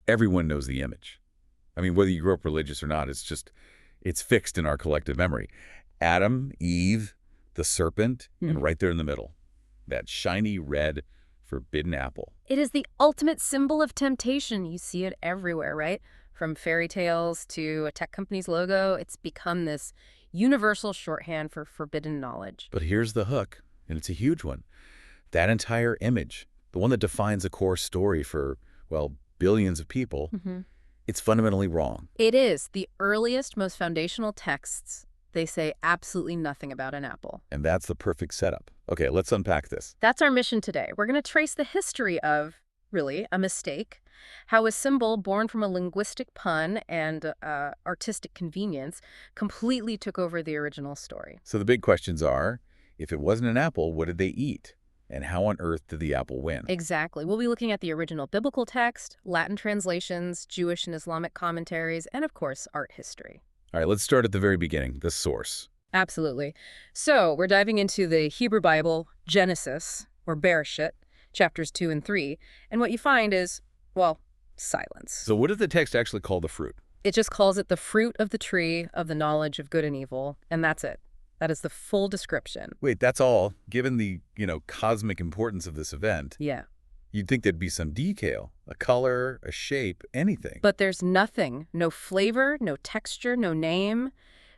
everyone knows the image. I mean, whether you grew up religious or not, it's fixed in our collective memory. Adam, Eve, the serpent, and right there in the middle, that shiny red forbidden apple. It is the ultimate symbol of temptation. You see it everywhere, right? From fairy tales to a tech company's logo, it's become this universal shorthand for forbidden knowledge. But here's the hook, and it's a huge one. That entire image, the one that defines a core story for, well, billions of people, it's fundamentally wrong. It is. The earliest, most foundational texts, they say absolutely nothing about an apple. And that's the perfect setup. Okay, let's unpack this. That's our mission today. We're going to trace the history of, really, a mistake, how a symbol born from a linguistic pun and artistic convenience completely took over the original story. So the big questions are, if it wasn't an apple, what did they eat? And how on earth did the apple win? Exactly. We'll be looking at the original biblical text, Latin translations, Jewish and Islamic commentaries, and of course, art history. All right, let's start at the very beginning, the source. Absolutely. So we're diving into the Hebrew Bible, Genesis, or Bereshit, chapters 2 and 3, and what you find is, well, silence. So what did the text actually call the fruit? It just calls it the fruit of the tree of the knowledge of good and evil, and that's it. That is the full description. Wait, that's all? Given the, cosmic importance of this event, Yeah. you'd think there'd be some detail, a color, a shape, anything. But there's nothing. No flavor, no texture, no name.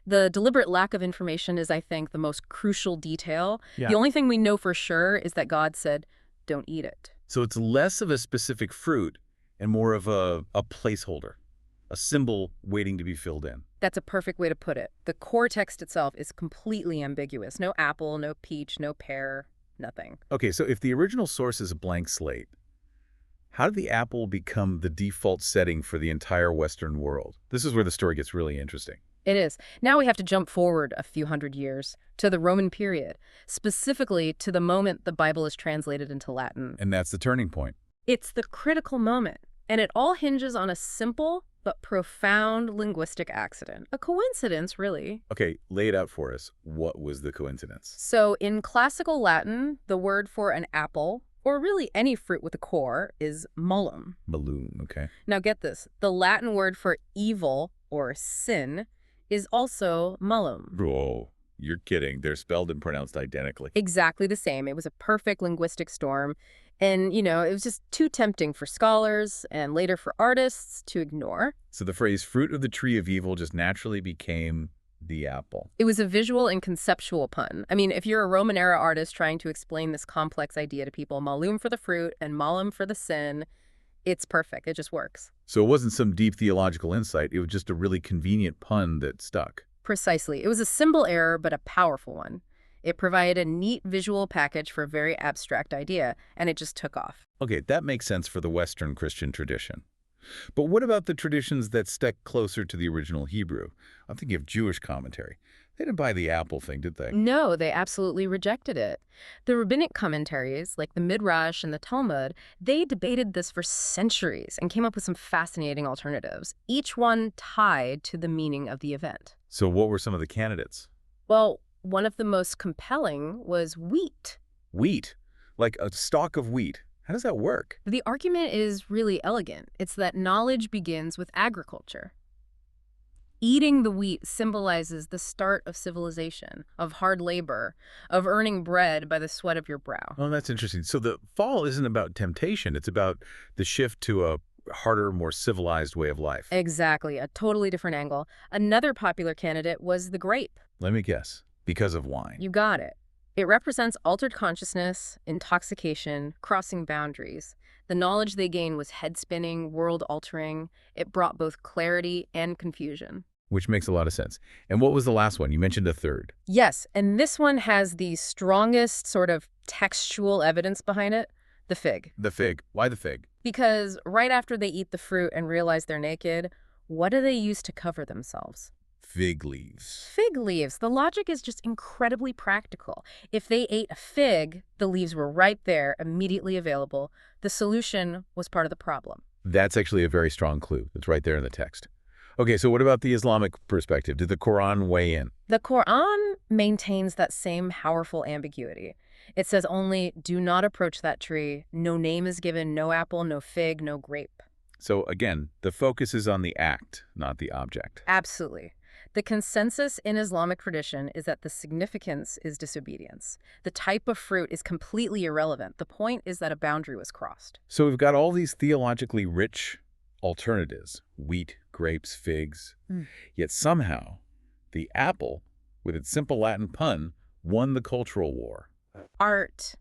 The deliberate lack of information is, I think, the most crucial detail. Yeah. The only thing we know for sure is that God said, don't eat it. So it's less of a specific fruit and more of a placeholder, a symbol waiting to be filled in. That's a perfect way to put it. The core text itself is completely ambiguous. No apple, no peach, no pear, nothing. Okay, so if the original source is a blank slate, how did the apple become the default setting for the entire Western world? This is where the story gets really interesting. It is. Now we have to jump forward a few hundred years to the Roman period, specifically to the moment the Bible is translated into Latin. And that's the turning point. It's the critical moment, and it all hinges on a simple but profound linguistic accident. A coincidence, really. Okay, lay it out for us. What was the coincidence? So in classical Latin, the word for an apple, or really any fruit with a core, is malum. Malum, okay. Now get this. The Latin word for evil, or sin, is also malum. Oh, you're kidding. They're spelled and pronounced identically. Exactly the same. It was a perfect linguistic storm. And, it was just too tempting for scholars and later for artists to ignore. So the phrase fruit of the tree of evil just naturally became the apple. It was a visual and conceptual pun. I mean, if you're a Roman-era artist trying to explain this complex idea to people, malum for the fruit and malum for the sin, it's perfect. It just works. So it wasn't some deep theological insight. It was just a really convenient pun that stuck. Precisely. It was a symbol error, but a powerful one. It provided a neat visual package for a very abstract idea, and it just took off. Okay, that makes sense for the Western Christian tradition. But what about the traditions that stuck closer to the original Hebrew? I'm thinking of Jewish commentary. They didn't buy the apple thing, did they? No, they absolutely rejected it. The rabbinic commentaries, like the Midrash and the Talmud, they debated this for centuries and came up with some fascinating alternatives, each one tied to the meaning of the event. So what were some of the candidates? Well, one of the most compelling was wheat. Wheat? Like a stalk of wheat. How does that work? The argument is really elegant. It's that knowledge begins with agriculture. Eating the wheat symbolizes the start of civilization, of hard labor, of earning bread by the sweat of your brow. Oh, that's interesting. So the fall isn't about temptation. It's about the shift to a harder, more civilized way of life. Exactly. A totally different angle. Another popular candidate was the grape. Let me guess. Because of wine. You got it. It represents altered consciousness, intoxication, crossing boundaries. The knowledge they gained was head-spinning, world-altering. It brought both clarity and confusion. Which makes a lot of sense. And what was the last one? You mentioned a third. Yes, and this one has the strongest sort of textual evidence behind it, the fig. The fig. Why the fig? Because right after they eat the fruit and realize they're naked, what do they use to cover themselves? Fig leaves. Fig leaves. The logic is just incredibly practical. If they ate a fig, the leaves were right there, immediately available. The solution was part of the problem. That's actually a very strong clue. It's right there in the text. Okay, so what about the Islamic perspective? Did the Qur'an weigh in? The Qur'an maintains that same powerful ambiguity. It says only, do not approach that tree. No name is given, no apple, no fig, no grape. So again, the focus is on the act, not the object. Absolutely. The consensus in Islamic tradition is that the significance is disobedience. The type of fruit is completely irrelevant. The point is that a boundary was crossed. So we've got all these theologically rich alternatives, wheat, grapes, figs. Yet somehow, the apple, with its simple Latin pun, won the cultural war. Art.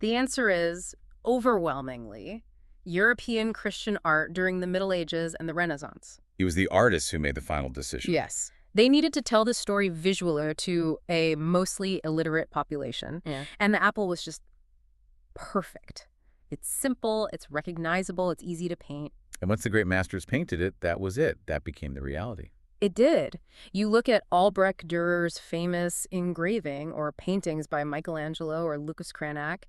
The answer is, overwhelmingly, European Christian art during the Middle Ages and the Renaissance. It was the artists who made the final decision. Yes. They needed to tell the story visually to a mostly illiterate population. And the apple was just perfect. It's simple, it's recognizable, it's easy to paint. And once the great masters painted it, that was it. That became the reality. It did. You look at Albrecht Dürer's famous engraving or paintings by Michelangelo or Lucas Cranach,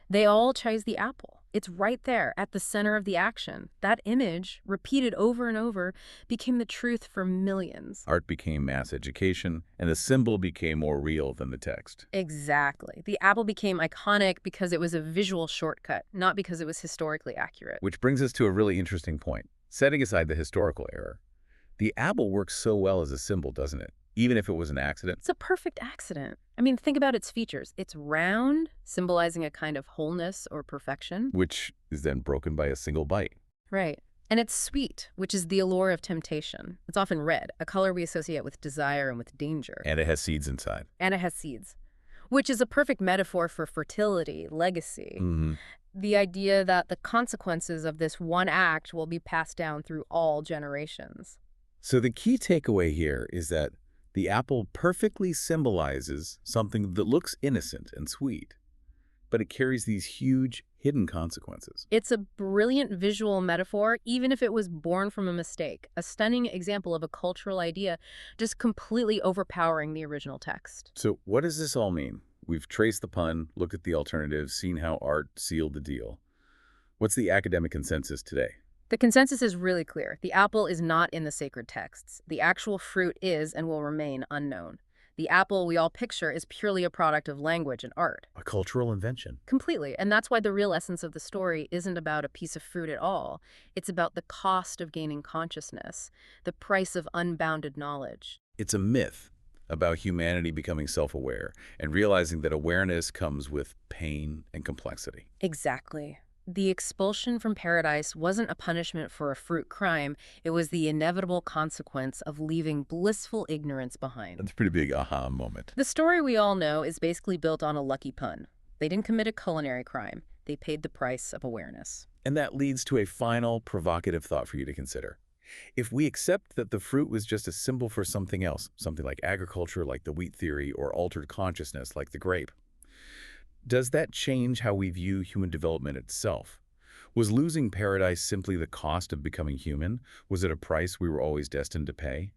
they all chase the apple. It's right there at the center of the action. That image, repeated over and over, became the truth for millions. Art became mass education, and the symbol became more real than the text. Exactly. The apple became iconic because it was a visual shortcut, not because it was historically accurate. Which brings us to a really interesting point. Setting aside the historical error, the apple works so well as a symbol, doesn't it? Even if it was an accident. It's a perfect accident. I mean, think about its features. It's round, symbolizing a kind of wholeness or perfection. Which is then broken by a single bite. Right. And it's sweet, which is the allure of temptation. It's often red, a color we associate with desire and with danger. And it has seeds inside. And it has seeds, which is a perfect metaphor for fertility, legacy. The idea that the consequences of this one act will be passed down through all generations. So the key takeaway here is that the apple perfectly symbolizes something that looks innocent and sweet, but it carries these huge hidden consequences. It's a brilliant visual metaphor, even if it was born from a mistake, a stunning example of a cultural idea just completely overpowering the original text. So what does this all mean? We've traced the pun, looked at the alternatives, seen how art sealed the deal. What's the academic consensus today? The consensus is really clear. The apple is not in the sacred texts. The actual fruit is and will remain unknown. The apple we all picture is purely a product of language and art. A cultural invention. Completely. And that's why the real essence of the story isn't about a piece of fruit at all. It's about the cost of gaining consciousness, the price of unbounded knowledge. It's a myth about humanity becoming self-aware and realizing that awareness comes with pain and complexity. Exactly. The expulsion from paradise wasn't a punishment for a fruit crime. It was the inevitable consequence of leaving blissful ignorance behind. That's a pretty big aha moment. The story we all know is basically built on a lucky pun. They didn't commit a culinary crime. They paid the price of awareness. And that leads to a final provocative thought for you to consider. If we accept that the fruit was just a symbol for something else, something like agriculture, like the wheat theory, or altered consciousness, like the grape, does that change how we view human development itself? Was losing paradise simply the cost of becoming human? Was it a price we were always destined to pay?